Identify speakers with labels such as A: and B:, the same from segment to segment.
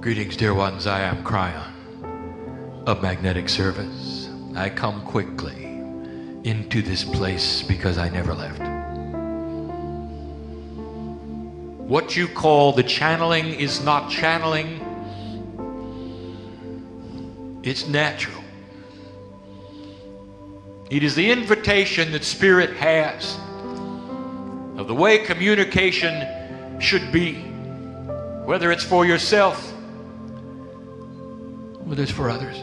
A: Greetings, dear ones. I am Kryon of Magnetic Service. I come quickly into this place because I never left. What you call the channeling is not channeling. It's natural. It is the invitation that Spirit has of the way communication should be, whether it's for yourself, whether it's for others.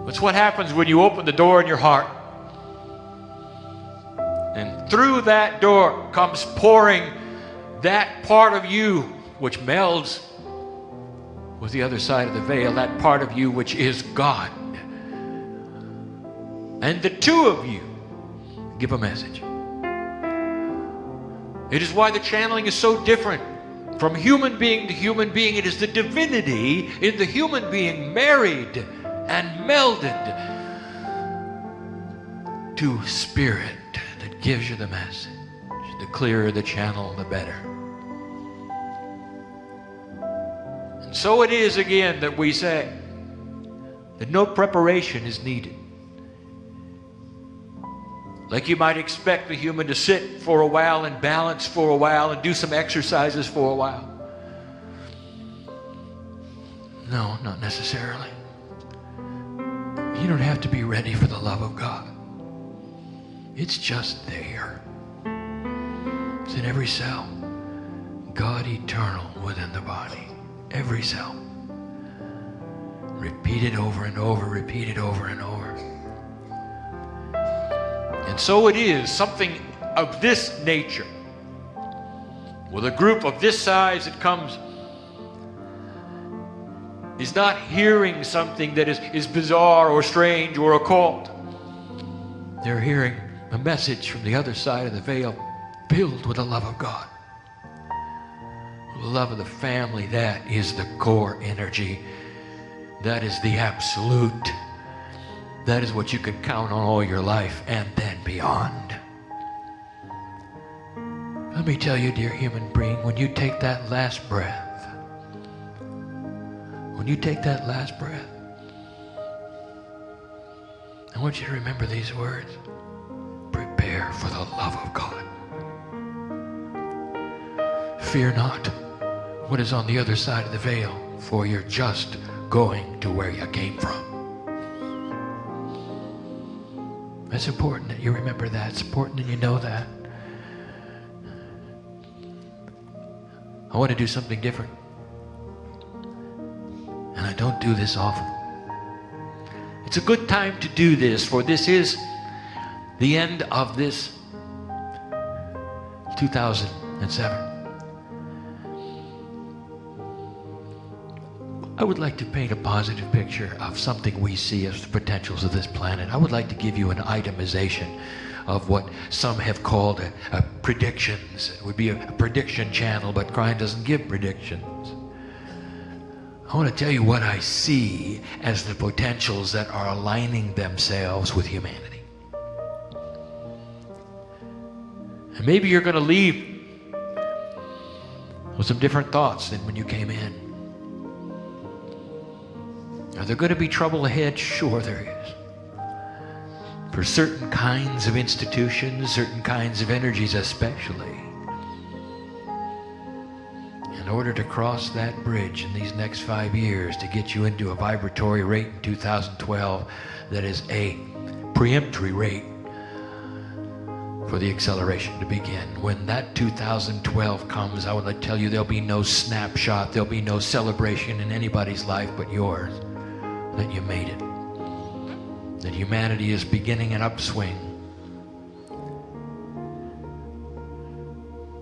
A: It's what happens when you open the door in your heart, and through that door comes pouring that part of you which melds with the other side of the veil, that part of you which is God. And the two of you give a message. It is why the channeling is so different from human being to human being. It is the divinity in the human being married and melded to Spirit that gives you the message. The clearer the channel, the better. And so it is again that we say that no preparation is needed. Like you might expect the human to sit for a while and balance for a while and do some exercises for a while. No, not necessarily. You don't have to be ready for the love of God. It's just there. It's in every cell. God eternal within the body. Every cell. Repeat it over and over. Repeat it over and over. And so it is something of this nature, with a group of this size that comes, is not hearing something that is bizarre or strange or occult. They're hearing a message from the other side of the veil, filled with the love of God, the love of the family. That is the core energy. That is the absolute. That is what you can count on all your life and then beyond. Let me tell you, dear human being, when you take that last breath, I want you to remember these words. Prepare for the love of God. Fear not what is on the other side of the veil, for you're just going to where you came from. It's important that you remember that. It's important that you know that. I want to do something different. And I don't do this often. It's a good time to do this, for this is the end of this 2007. I would like to paint a positive picture of something we see as the potentials of this planet. I would like to give you an itemization of what some have called a predictions. It would be a prediction channel, but Kryon doesn't give predictions. I want to tell you what I see as the potentials that are aligning themselves with humanity. And maybe you're going to leave with some different thoughts than when you came in. Are there going to be trouble ahead? Sure there is. For certain kinds of institutions, certain kinds of energies especially. In order to cross that bridge in these next 5 years to get you into a vibratory rate in 2012 that is a preemptory rate for the acceleration to begin. When that 2012 comes, I want to tell you there'll be no snapshot, there'll be no celebration in anybody's life but yours. That you made it. That humanity is beginning an upswing.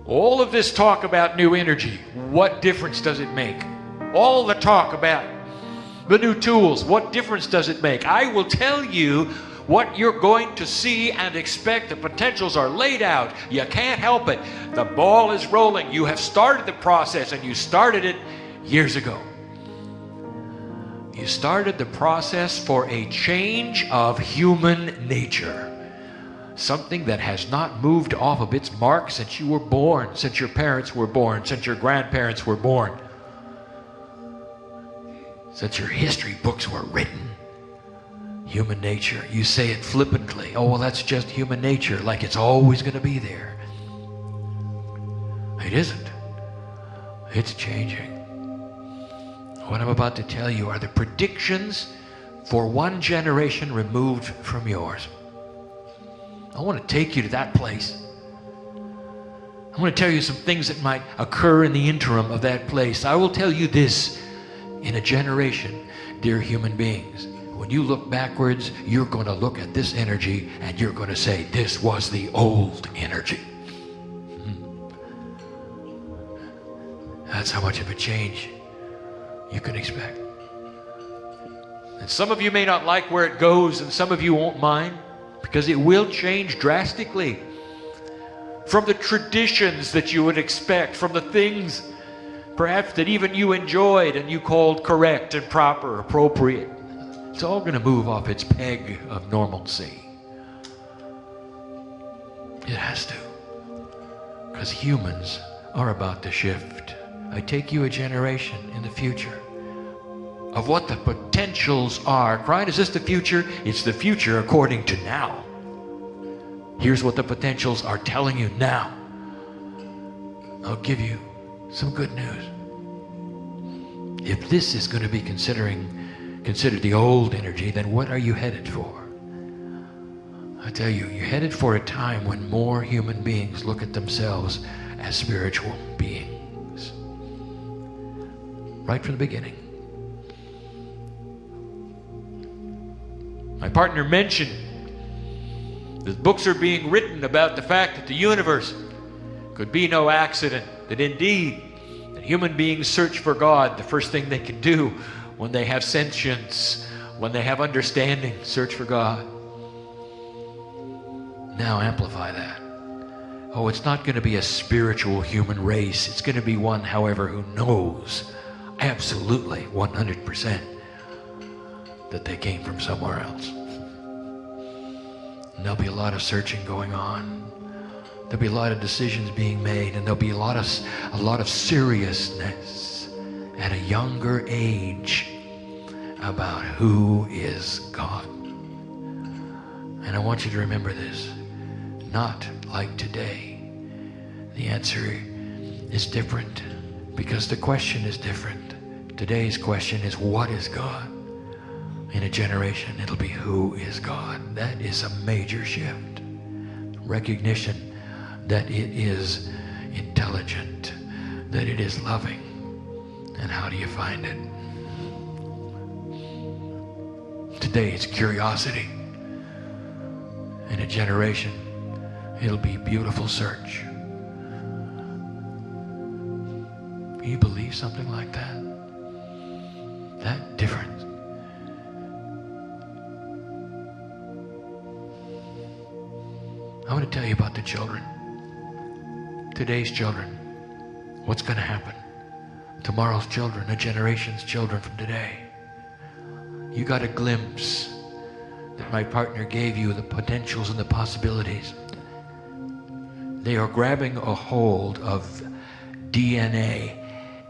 A: All of this talk about new energy, what difference does it make? All the talk about the new tools, what difference does it make? I will tell you what you're going to see and expect. The potentials are laid out. You can't help it. The ball is rolling. You have started the process, and you started it years ago. You started the process for a change of human nature. Something that has not moved off of its mark since you were born, since your parents were born, since your grandparents were born. since your history books were written. Human nature, you say it flippantly. Oh, well, that's just human nature, like it's always going to be there. It isn't. It's changing. What I'm about to tell you are the predictions for one generation removed from yours. I want to take you to that place. I want to tell you some things that might occur in the interim of that place. I will tell you this: in a generation, dear human beings, when you look backwards, you're going to look at this energy and you're going to say, this was the old energy. That's how much of a change you can expect. And some of you may not like where it goes, and some of you won't mind, because it will change drastically from the traditions that you would expect, from the things perhaps that even you enjoyed and you called correct and proper, appropriate. It's all going to move off its peg of normalcy. It has to, because humans are about to shift. I take you a generation in the future of what the potentials are. Kryon, is this the future? It's the future according to now. Here's what the potentials are telling you now. I'll give you some good news. If this is going to be considered the old energy, then what are you headed for? I tell you, you're headed for a time when more human beings look at themselves as spiritual beings. Right from the beginning. My partner mentioned that books are being written about the fact that the universe could be no accident, that indeed, that human beings search for God. The first thing they can do when they have sentience, when they have understanding, search for God. Now amplify that. Oh, it's not going to be a spiritual human race. It's going to be one, however, who knows absolutely 100% that they came from somewhere else. And there'll be a lot of searching going on. There'll be a lot of decisions being made, and there'll be a lot of seriousness at a younger age about who is God. And I want you to remember this. Not like today. The answer is different because the question is different. Today's question is, what is God? In a generation, it'll be, who is God? That is a major shift. Recognition that it is intelligent, that it is loving. And how do you find it? Today it's curiosity. In a generation, it'll be beautiful search. Can you believe something like that? That different. I want to tell you about the children. Today's children. What's going to happen? Tomorrow's children, a generation's children from today. You got a glimpse that my partner gave you, the potentials and the possibilities. They are grabbing a hold of DNA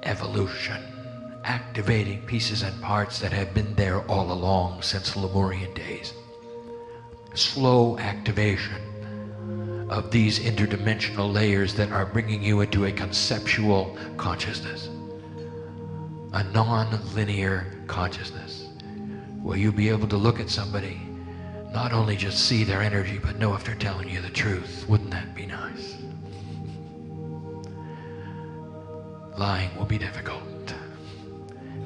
A: evolution, activating pieces and parts that have been there all along since Lemurian days. Slow activation of these interdimensional layers that are bringing you into a conceptual consciousness, a non-linear consciousness, where you'll be able to look at somebody, not only just see their energy, but know if they're telling you the truth. Wouldn't that be nice? Lying will be difficult.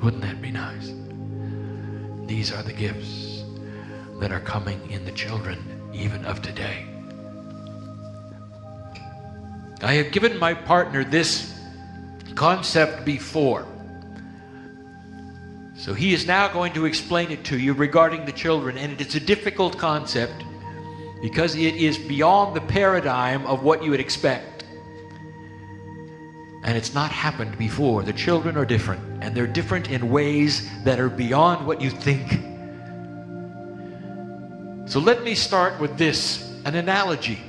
A: Wouldn't that be nice? These are the gifts that are coming in the children even of today. I have given my partner this concept before. So he is now going to explain it to you regarding the children, and it's a difficult concept because it is beyond the paradigm of what you would expect. And it's not happened before. The children are different, and they're different in ways that are beyond what you think. So let me start with this, an analogy.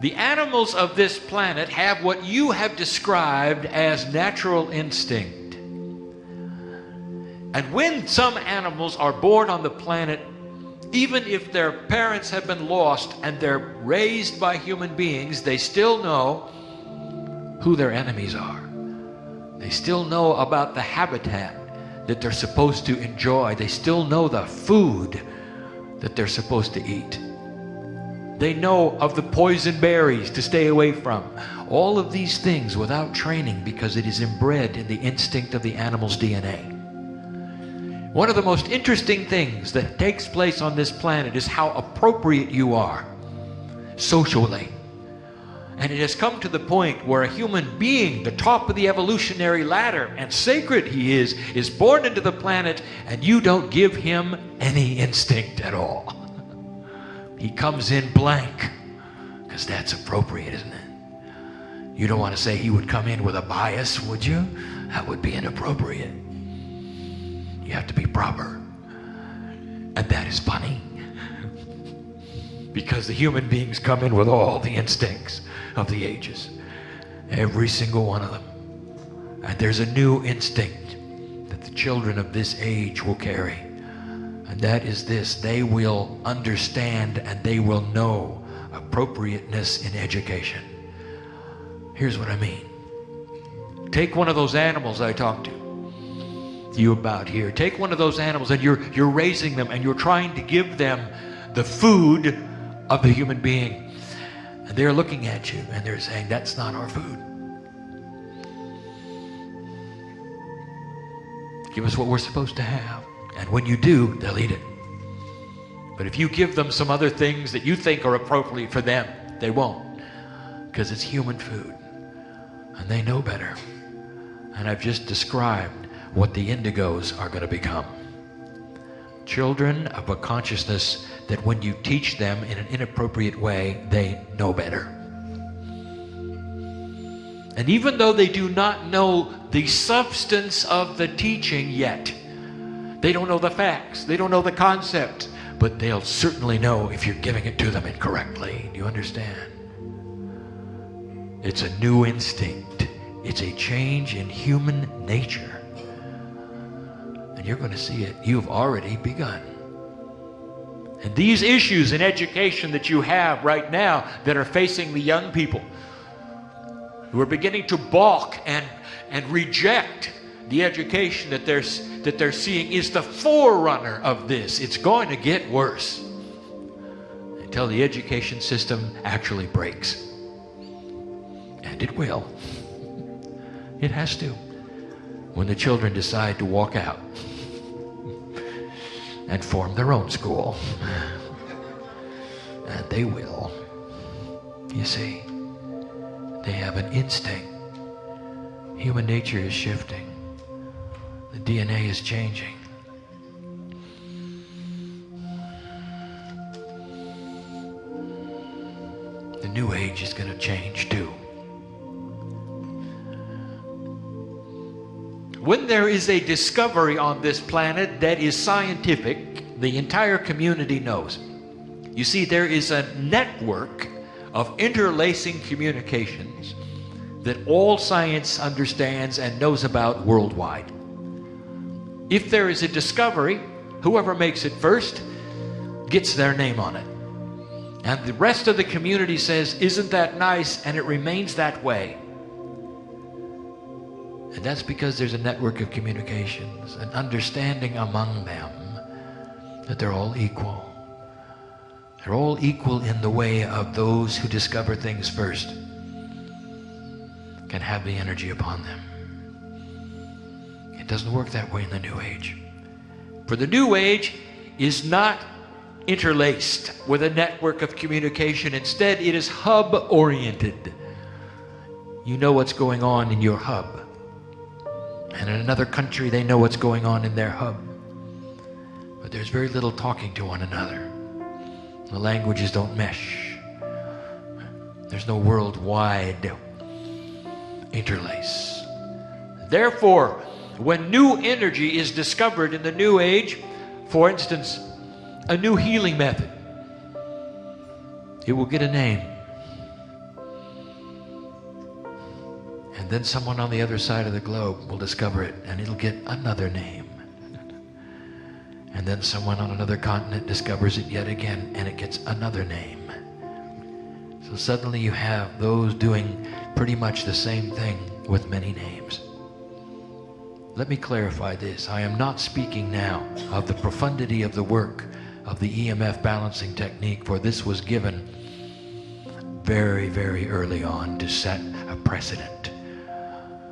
A: The animals of this planet have what you have described as natural instinct. And when some animals are born on the planet, even if their parents have been lost and they're raised by human beings, they still know who their enemies are. They still know about the habitat that they're supposed to enjoy. They still know the food that they're supposed to eat. They know of the poison berries to stay away from. All of these things without training, because it is inbred in the instinct of the animal's DNA. One of the most interesting things that takes place on this planet is how appropriate you are socially. And it has come to the point where a human being, the top of the evolutionary ladder, and sacred he is born into the planet, and you don't give him any instinct at all. He comes in blank, because that's appropriate, isn't it? You don't want to say he would come in with a bias, would you? That would be inappropriate. You have to be proper. And that is funny. Because the human beings come in with all the instincts of the ages. Every single one of them. And there's a new instinct that the children of this age will carry. And that is this: they will understand and they will know appropriateness in education. Here's what I mean. Take one of those animals I talked to you about here. Take one of those animals and you're raising them and you're trying to give them the food of the human being. And they're looking at you and they're saying, that's not our food. Give us what we're supposed to have. And when you do, they'll eat it. But if you give them some other things that you think are appropriate for them, they won't. Because it's human food. And they know better. And I've just described what the indigos are going to become. Children of a consciousness that when you teach them in an inappropriate way, they know better. And even though they do not know the substance of the teaching yet, they don't know the facts, they don't know the concept, but they'll certainly know if you're giving it to them incorrectly. Do you understand? It's a new instinct. It's a change in human nature. And you're going to see it. You've already begun. And these issues in education that you have right now that are facing the young people who are beginning to balk and reject the education that they're seeing is the forerunner of this. It's going to get worse until the education system actually breaks. And it will. It has to. When the children decide to walk out and form their own school. And they will. You see, they have an instinct. Human nature is shifting. The DNA is changing. The new age is going to change too. When there is a discovery on this planet that is scientific, the entire community knows. You see, there is a network of interlacing communications that all science understands and knows about worldwide. If there is a discovery, whoever makes it first gets their name on it. And the rest of the community says, isn't that nice? And it remains that way. And that's because there's a network of communications, an understanding among them that they're all equal. They're all equal in the way of those who discover things first can have the energy upon them. It doesn't work that way in the New Age. For the New Age is not interlaced with a network of communication. Instead, it is hub-oriented. You know what's going on in your hub. And in another country, they know what's going on in their hub. But there's very little talking to one another. The languages don't mesh. There's no worldwide interlace. Therefore, when new energy is discovered in the New Age, for instance, a new healing method, it will get a name. And then someone on the other side of the globe will discover it, and it'll get another name. And then someone on another continent discovers it yet again, and it gets another name. So suddenly you have those doing pretty much the same thing with many names. Let me clarify this. I am not speaking now of the profundity of the work of the EMF balancing technique, for this was given very, very early on to set a precedent.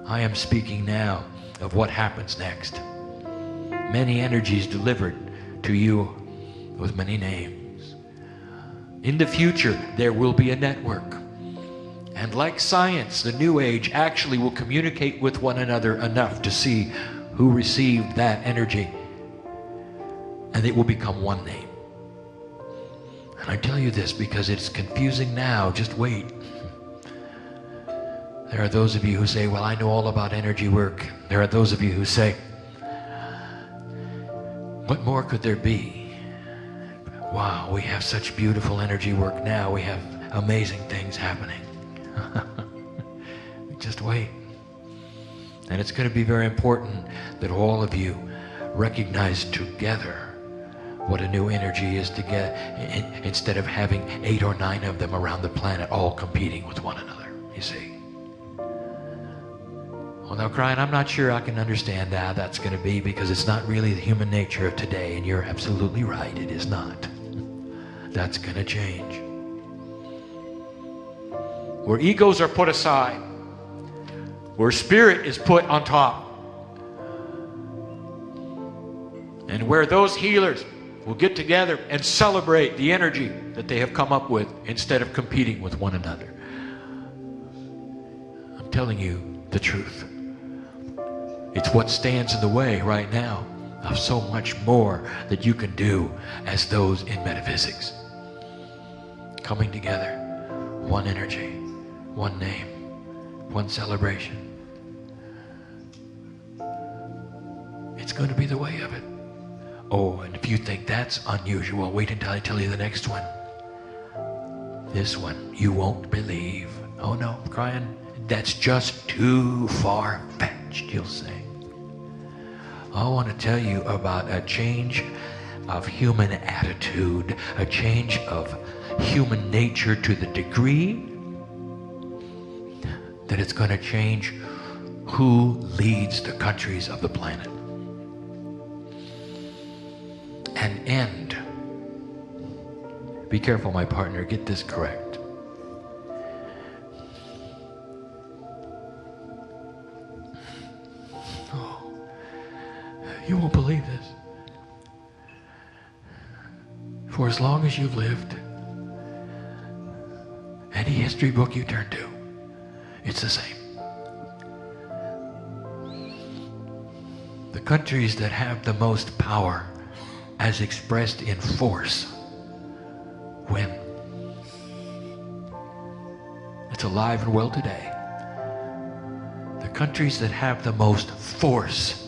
A: I am speaking now of what happens next. Many energies delivered to you with many names. In the future, there will be a network. And like science, the New Age actually will communicate with one another enough to see who received that energy. And it will become one name. And I tell you this because it's confusing now. Just wait. There are those of you who say, well, I know all about energy work. There are those of you who say, what more could there be? Wow, we have such beautiful energy work now. We have amazing things happening. Just wait. And it's going to be very important that all of you recognize together what a new energy is to get, instead of having 8 or 9 of them around the planet all competing with one another, you see. Well, now, Kryon, I'm not sure I can understand how that's going to be, because it's not really the human nature of today, and you're absolutely right, it is not. That's going to change. Where egos are put aside, where spirit is put on top, and where those healers will get together and celebrate the energy that they have come up with instead of competing with one another. I'm telling you the truth. It's what stands in the way right now of so much more that you can do as those in metaphysics. Coming together, one energy, one name, one celebration. It's going to be the way of it. Oh, and if you think that's unusual, wait until I tell you the next one. This one you won't believe. Oh no, Kryon, that's just too far-fetched, you'll say. I want to tell you about a change of human attitude, a change of human nature to the degree that it's going to change who leads the countries of the planet. An end. Be careful, my partner, get this correct. Oh, you won't believe this. For as long as you've lived, any history book you turn to, it's the same. The countries that have the most power as expressed in force win. It's alive and well today. The countries that have the most force,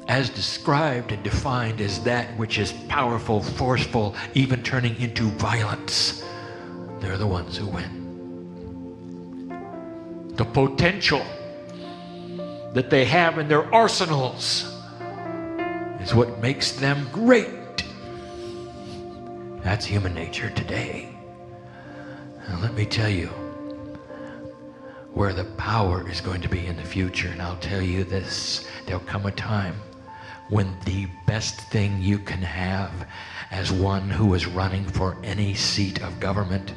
A: as described and defined as that which is powerful, forceful, even turning into violence, they're the ones who win. The potential that they have in their arsenals is what makes them great. That's human nature today. And let me tell you where the power is going to be in the future. And I'll tell you this, there'll come a time when the best thing you can have as one who is running for any seat of government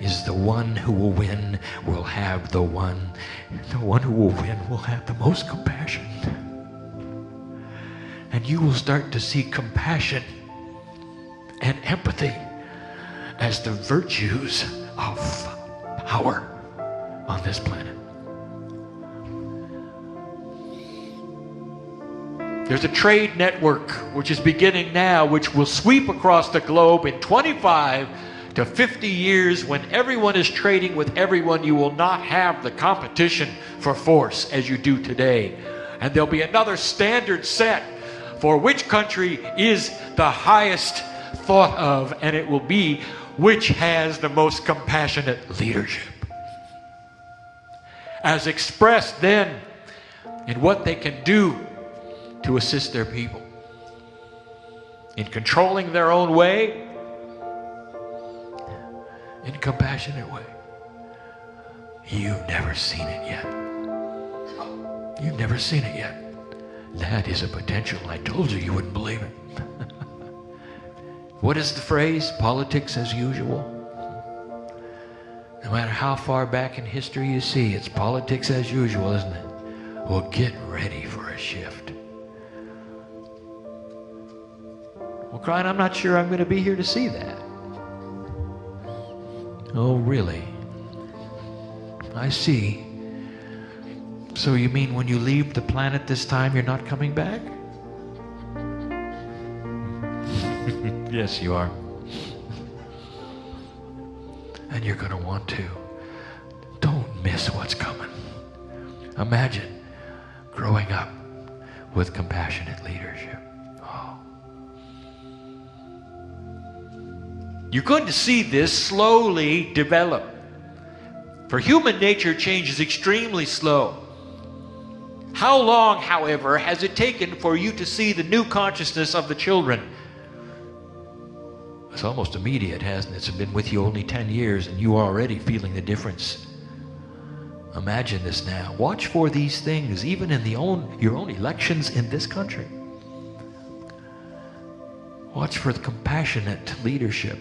A: is the one who will win will have the one who will win will have the most compassion. And you will start to see compassion and empathy as the virtues of power on this planet. There's a trade network which is beginning now, which will sweep across the globe in 25 to 50 years. When everyone is trading with everyone, you will not have the competition for force as you do today. And there'll be another standard set for which country is the highest thought of, and it will be which has the most compassionate leadership. as expressed then in what they can do to assist their people, in controlling their own way, in a compassionate way. You've never seen it yet. You've never seen it yet. That is a potential. I told you you wouldn't believe it. What is the phrase? Politics as usual. No matter how far back in history you see, it's politics as usual, isn't it? Well, get ready for a shift. Well, Kryon, I'm not sure I'm going to be here to see that. Oh, really? I see. So you mean when you leave the planet this time, you're not coming back? Yes, you are. And you're going to want to. Don't miss what's coming. Imagine growing up with compassionate leadership. Oh. You're going to see this slowly develop. For human nature, change is extremely slow. How long, however, has it taken for you to see the new consciousness of the children? It's almost immediate, hasn't it? It's been with you only 10 years and you are already feeling the difference. Imagine this now. Watch for these things, even in your own elections in this country. Watch for the compassionate leadership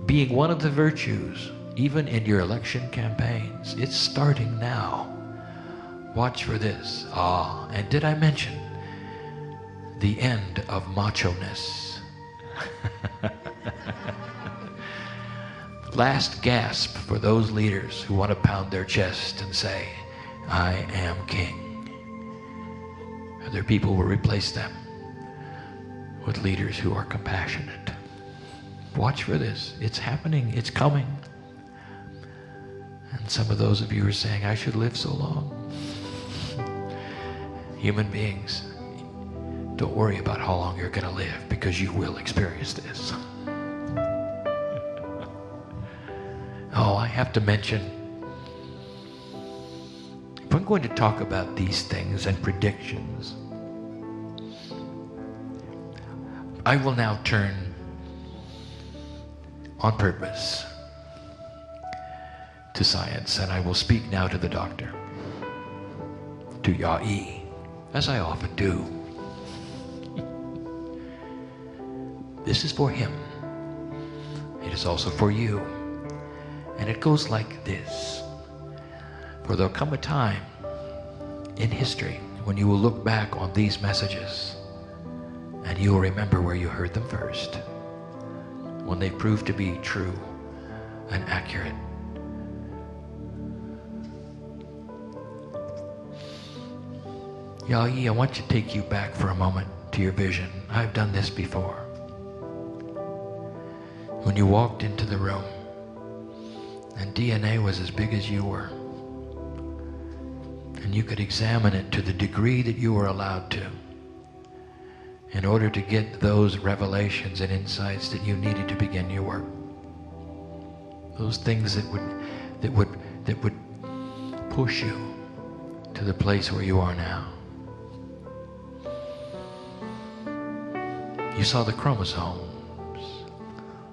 A: being one of the virtues, even in your election campaigns. It's starting now. Watch for this. And did I mention the end of macho-ness? Last gasp for those leaders who want to pound their chest and say, I am king. Other people will replace them with leaders who are compassionate. Watch for this. It's happening. It's coming. And some of those of you are saying, I should live so long. Human beings, don't worry about how long you're going to live, because you will experience this. Oh, I have to mention, if I'm going to talk about these things and predictions, I will now turn on purpose to science, and I will speak now to the doctor, to Yai, as I often do. This is for him. It is also for you. And it goes like this. For there'll come a time in history when you will look back on these messages and you will remember where you heard them first, when they proved to be true and accurate. Yai, I want to take you back for a moment to your vision. I've done this before. When you walked into the room and DNA was as big as you were, and you could examine it to the degree that you were allowed to, in order to get those revelations and insights that you needed to begin your work. Those things that would push you to the place where you are now. You saw the chromosomes.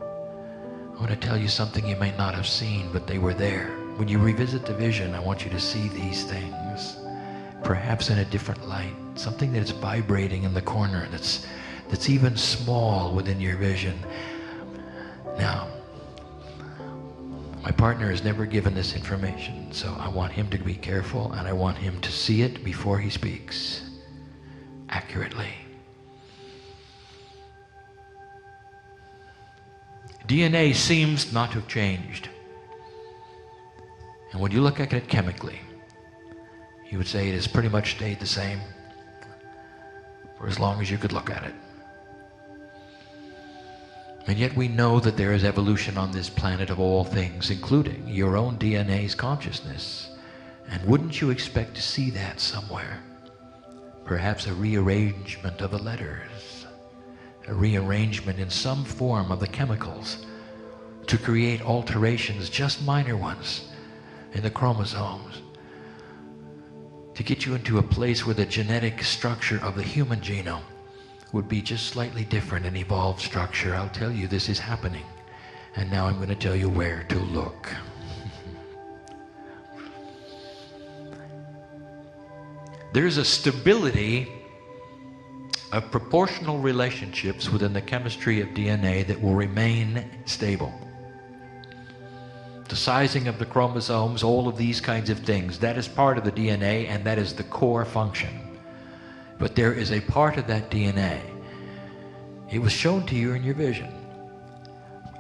A: I want to tell you something you may not have seen, but they were there. When you revisit the vision, I want you to see these things, perhaps in a different light, something that's vibrating in the corner, that's even small within your vision. Now, my partner has never given this information, so I want him to be careful, and I want him to see it before he speaks accurately. DNA seems not to have changed. And when you look at it chemically, you would say it has pretty much stayed the same for as long as you could look at it. And yet we know that there is evolution on this planet of all things, including your own DNA's consciousness. And wouldn't you expect to see that somewhere? Perhaps a rearrangement of the letters, a rearrangement in some form of the chemicals to create alterations, just minor ones, in the chromosomes to get you into a place where the genetic structure of the human genome would be just slightly different, an evolved structure. I'll tell you this is happening. And now I'm going to tell you where to look. There's a stability of proportional relationships within the chemistry of DNA that will remain stable. The sizing of the chromosomes, all of these kinds of things, that is part of the DNA, and that is the core function. But there is a part of that DNA, it was shown to you in your vision,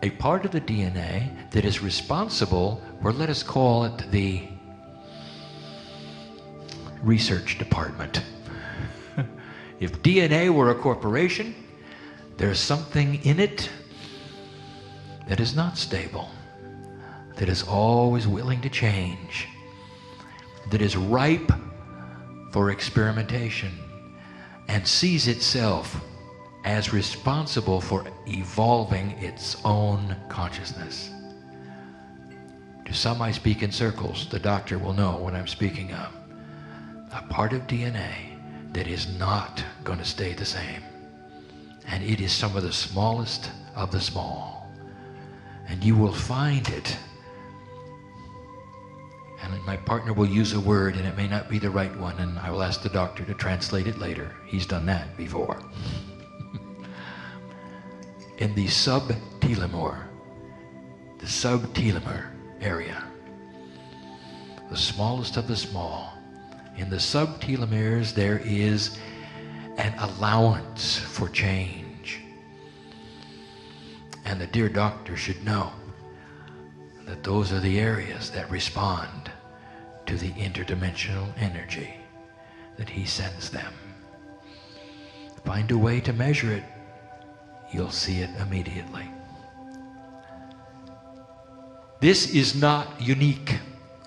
A: a part of the DNA that is responsible for, let us call it the research department. If DNA were a corporation, there's something in it that is not stable, that is always willing to change, that is ripe for experimentation, and sees itself as responsible for evolving its own consciousness. To some I speak in circles. The doctor will know what I'm speaking of. A part of DNA that is not going to stay the same. And it is some of the smallest of the small. And you will find it. And my partner will use a word, and it may not be the right one, and I will ask the doctor to translate it later. He's done that before. In the subtelomere area, the smallest of the small, in the subtelomeres there is an allowance for change. And the dear doctor should know that those are the areas that respond to the interdimensional energy that he sends them. Find a way to measure it, you'll see it immediately. This is not unique,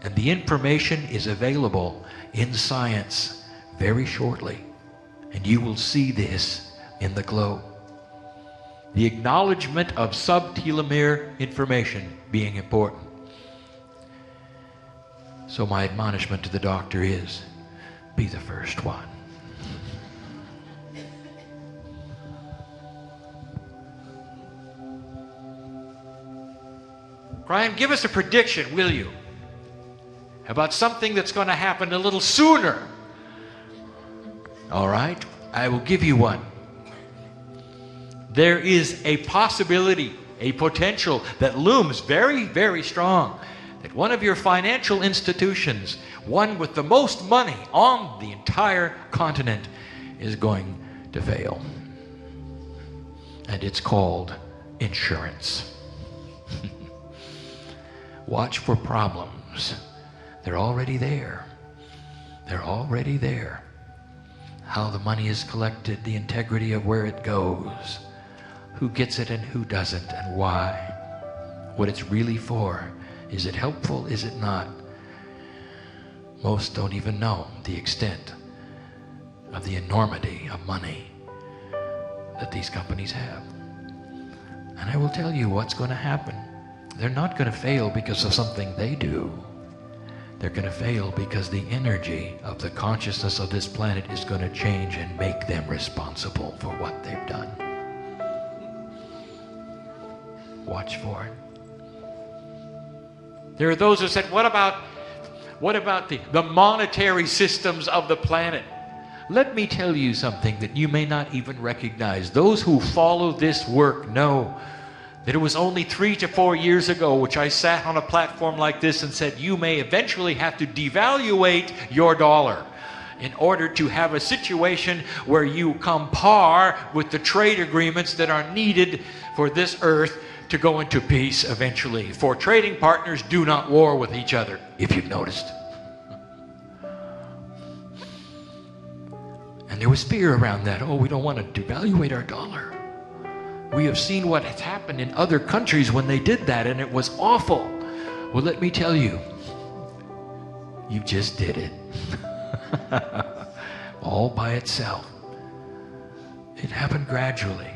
A: and the information is available in science very shortly, and you will see this in the globe. The acknowledgement of subtelomere information being important. So my admonishment to the doctor is, be the first one. Kryon, give us a prediction, will you, about something that's going to happen a little sooner. All right, I will give you one. There is a possibility, a potential that looms very, very strong, that one of your financial institutions, one with the most money on the entire continent, is going to fail. And it's called insurance. Watch for problems. They're already there. They're already there. How the money is collected, the integrity of where it goes, who gets it and who doesn't, and why, what it's really for. Is it helpful? Is it not? Most don't even know the extent of the enormity of money that these companies have. And I will tell you what's going to happen. They're not going to fail because of something they do. They're going to fail because the energy of the consciousness of this planet is going to change and make them responsible for what they've done. Watch for it. There are those who said, what about the monetary systems of the planet? Let me tell you something that you may not even recognize. Those who follow this work know that it was only 3 to 4 years ago which I sat on a platform like this and said, you may eventually have to devaluate your dollar in order to have a situation where you come par with the trade agreements that are needed for this earth to go into peace eventually. For trading partners do not war with each other, if you've noticed. And there was fear around that. Oh, we don't want to devaluate our dollar. We have seen what has happened in other countries when they did that, and it was awful. Well, let me tell you, you just did it. All by itself. It happened gradually.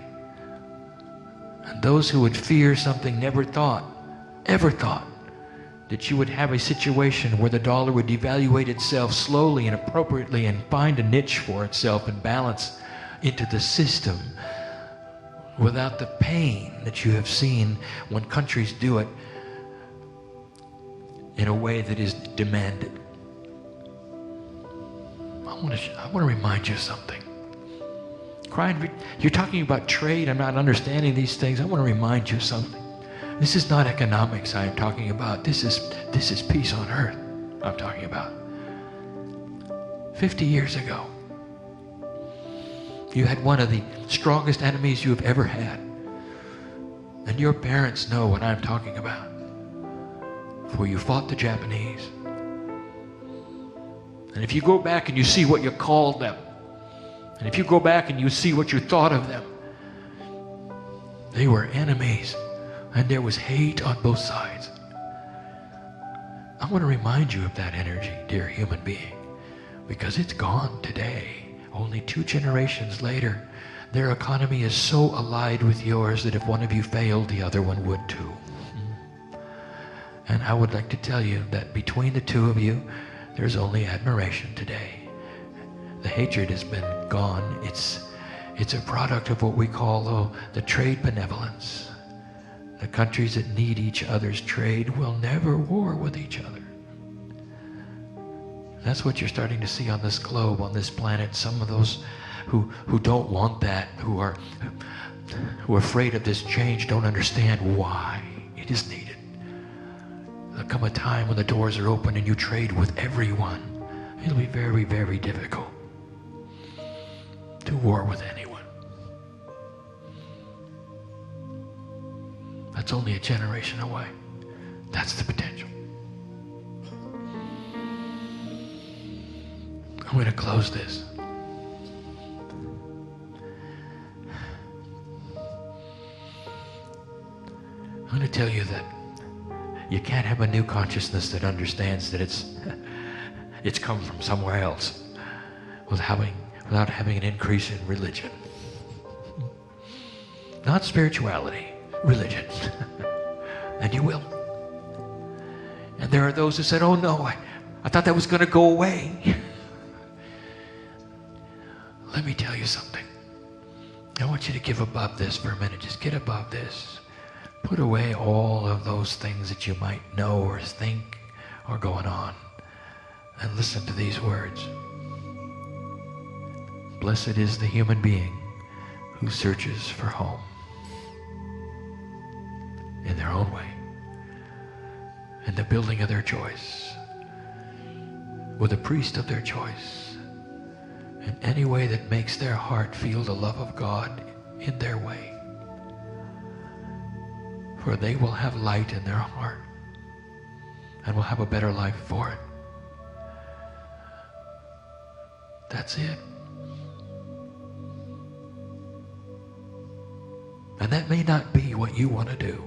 A: And those who would fear something never thought, ever thought, that you would have a situation where the dollar would devaluate itself slowly and appropriately and find a niche for itself and balance into the system without the pain that you have seen when countries do it in a way that is demanded. I want to remind you of something. Kryon, you're talking about trade. I'm not understanding these things. I want to remind you of something. This is not economics I am talking about. This is peace on earth I'm talking about. 50 years ago, you had one of the strongest enemies you have ever had. And your parents know what I'm talking about. For you fought the Japanese. And if you go back and you see what you called them, and if you go back and you see what you thought of them, they were enemies. And there was hate on both sides. I want to remind you of that energy, dear human being, because it's gone today. Only 2 generations later, their economy is so allied with yours that if one of you failed, the other one would too. And I would like to tell you that between the two of you, there's only admiration today. The hatred has been gone. It's a product of what we call the trade benevolence. The countries that need each other's trade will never war with each other. That's what you're starting to see on this globe, on this planet. Some of those who don't want that, who are afraid of this change, don't understand why it is needed. There'll come a time when the doors are open and you trade with everyone. It'll be very, very difficult to war with anyone. That's only a generation away. That's the potential. I'm going to close this. I'm going to tell you that you can't have a new consciousness that understands that it's come from somewhere else without having an increase in religion. Not spirituality. Religion. And you will. And there are those who said, oh no, I thought that was going to go away. Let me tell you something. I want you to give above this for a minute. Just get above this. Put away all of those things that you might know or think are going on. And listen to these words. Blessed is the human being who searches for home in their own way, in the building of their choice, with a priest of their choice, in any way that makes their heart feel the love of God in their way. For they will have light in their heart and will have a better life for it. That's it. And that may not be what you want to do.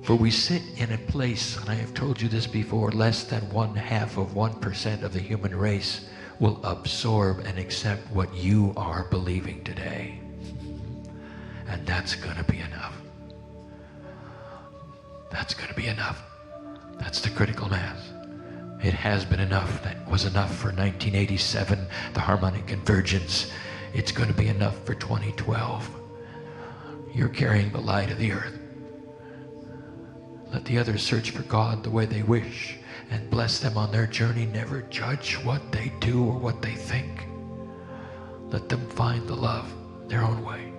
A: For we sit in a place, and I have told you this before, less than 0.5% of the human race will absorb and accept what you are believing today. And that's going to be enough. That's going to be enough. That's the critical mass. It has been enough. That was enough for 1987, the harmonic convergence. It's going to be enough for 2012. You're carrying the light of the earth. Let the others search for God the way they wish and bless them on their journey. Never judge what they do or what they think. Let them find the love their own way.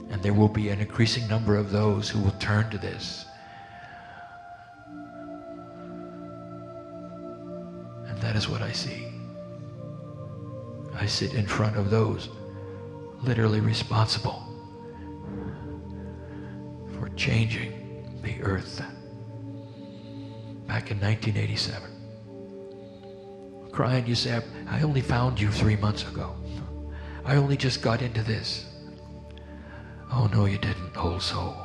A: And there will be an increasing number of those who will turn to this. And that is what I see. I sit in front of those literally responsible for changing the earth back in 1987. Kryon, you say, I only found you 3 months ago. I only just got into this. Oh no, you didn't, old soul.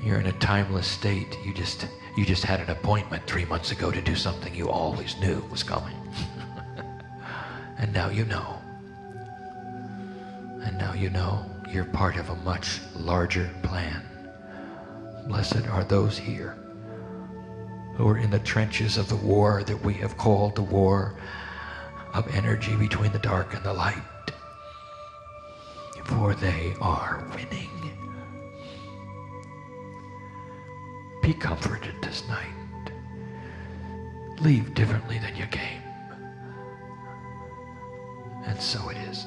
A: You're in a timeless state. You just had an appointment 3 months ago to do something you always knew was coming. And now you know. And now you know. you're part of a much larger plan. Blessed are those here who are in the trenches of the war that we have called the war of energy between the dark and the light, for they are winning. Be comforted this night. Leave differently than you came. And so it is.